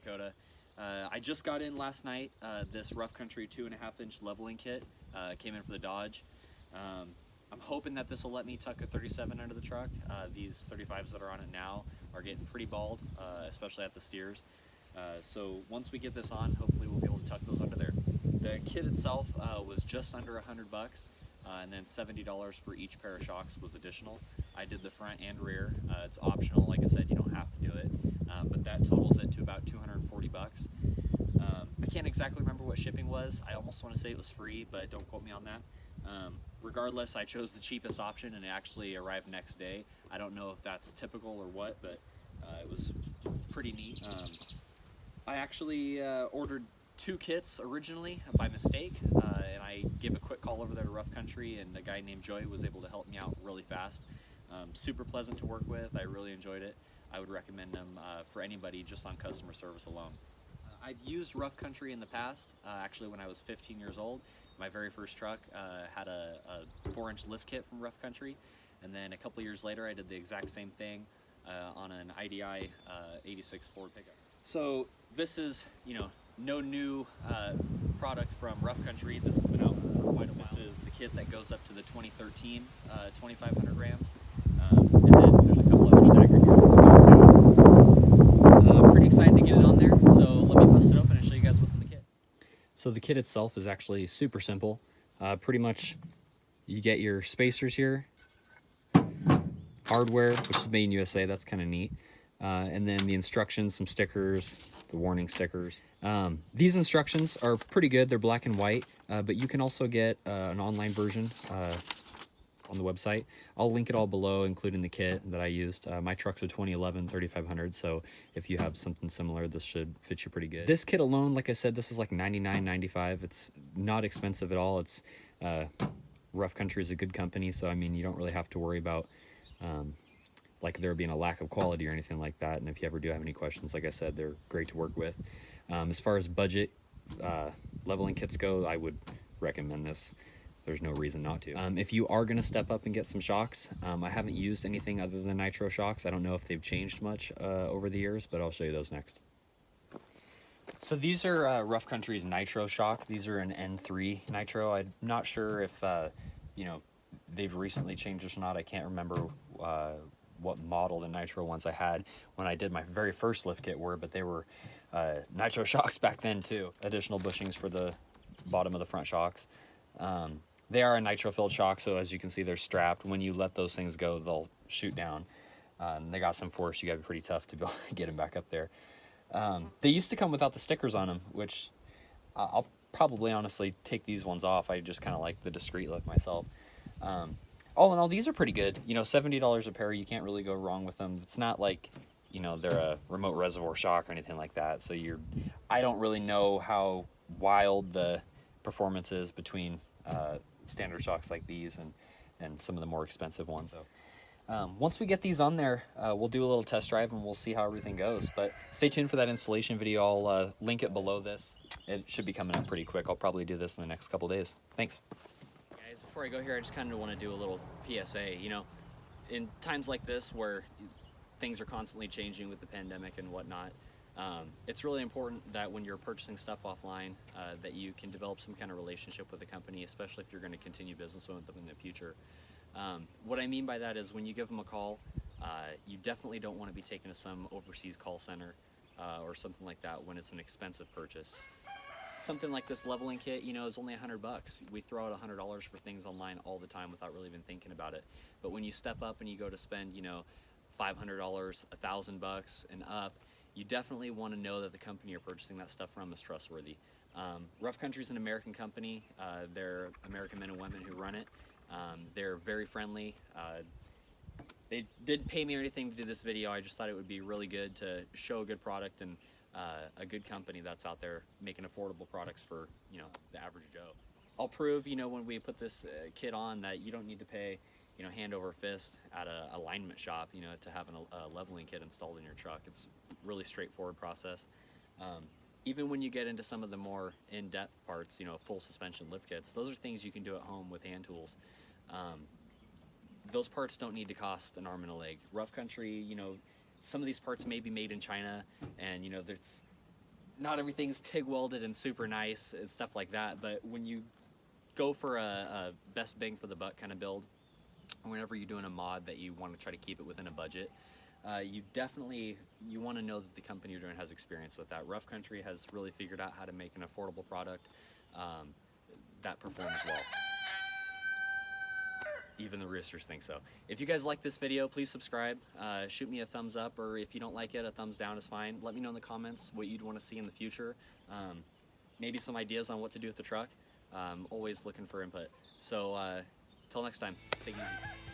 Dakota. I just got in last night. This Rough Country 2.5-inch leveling kit came in for the Dodge. I'm hoping that this will let me tuck a 37 under the truck. These 35s that are on it now are getting pretty bald, especially at the steers. So once we get this on, hopefully we'll be able to tuck those under there. The kit itself was just under $100, and then $70 for each pair of shocks was additional. I did the front and rear. It's optional, like I said, you don't have to do it, but that totals it to about $240. I can't exactly remember what shipping was. I almost want to say it was free, but don't quote me on that. Regardless, I chose the cheapest option and it actually arrived next day. I don't know if that's typical or what, but it was pretty neat. I actually ordered 2 kits originally by mistake, and I gave a quick call over there to Rough Country, and a guy named Joy was able to help me out really fast. Super pleasant to work with. I really enjoyed it. I would recommend them for anybody just on customer service alone. I've used Rough Country in the past. Actually, when I was 15 years old, my very first truck had a 4-inch lift kit from Rough Country, and then a couple years later I did the exact same thing on an IDI 86 Ford pickup. So this is, no new product from Rough Country. This has been out for quite a while. This is the kit that goes up to the 2013 2500 grams, and then there's a couple other staggered units that goes down. I'm pretty excited to get it on there, so let me bust it open and show you guys what's in the kit. So the kit itself is actually super simple. Pretty much you get your spacers here, hardware, which is made in USA, that's kind of neat. And then the instructions, some stickers, the warning stickers. These instructions are pretty good. They're black and white, but you can also get an online version on the website. I'll link it all below, including the kit that I used. My truck's a 2011 3500, so if you have something similar, this should fit you pretty good. This kit alone, like I said, this is like $99.95. It's not expensive at all. It's Rough Country is a good company, so I mean, you don't really have to worry about like there being a lack of quality or anything like that. And if you ever do have any questions, like I said, they're great to work with. As far as budget leveling kits go, I would recommend this. There's no reason not to. If you are going to step up and get some shocks, I haven't used anything other than nitro shocks. I don't know if they've changed much over the years, but I'll show you those next. So these are Rough Country's nitro shock. These are an N3 nitro. I'm not sure if they've recently changed this or not. I can't remember what model the nitro ones I had when I did my very first lift kit were, but they were nitro shocks back then too. Additional bushings for the bottom of the front shocks. They are a nitro filled shock, so as you can see, they're strapped. When you let those things go, they'll shoot down. They got some force. You gotta be pretty tough to be able to get them back up there. They used to come without the stickers on them, which I'll probably honestly take these ones off. I just kind of like the discreet look myself. All in all, these are pretty good. $70 a pair, you can't really go wrong with them. It's not like, they're a remote reservoir shock or anything like that. So I don't really know how wild the performance is between standard shocks like these and some of the more expensive ones. So once we get these on there, we'll do a little test drive and we'll see how everything goes. But stay tuned for that installation video. I'll link it below this. It should be coming up pretty quick. I'll probably do this in the next couple days. Thanks. Before I go here, I just kind of want to do a little PSA. In times like this where things are constantly changing with the pandemic and whatnot, it's really important that when you're purchasing stuff offline, that you can develop some kind of relationship with the company, especially if you're going to continue business with them in the future. What I mean by that is when you give them a call, you definitely don't want to be taken to some overseas call center or something like that when it's an expensive purchase. Something like this leveling kit, is only $100. We throw out $100 for things online all the time without really even thinking about it. But when you step up and you go to spend, $500, $1,000 and up, you definitely want to know that the company you're purchasing that stuff from is trustworthy. Rough Country is an American company. They're American men and women who run it. They're very friendly. They didn't pay me or anything to do this video. I just thought it would be really good to show a good product and a good company that's out there making affordable products for the average Joe. I'll prove when we put this kit on that you don't need to pay hand over fist at a alignment shop to have a leveling kit installed in your truck. It's a really straightforward process. Even when you get into some of the more in-depth parts, full suspension lift kits, those are things you can do at home with hand tools. Those parts don't need to cost an arm and a leg. Rough Country, some of these parts may be made in China, and not everything's TIG welded and super nice and stuff like that, but when you go for a best bang for the buck kind of build, whenever you're doing a mod that you want to try to keep it within a budget, you want to know that the company you're doing has experience with that. Rough Country has really figured out how to make an affordable product that performs well. Even the roosters think so. If you guys like this video, please subscribe. Shoot me a thumbs up, or if you don't like it, a thumbs down is fine. Let me know in the comments what you'd want to see in the future. Maybe some ideas on what to do with the truck. Always looking for input. So till next time, take it easy.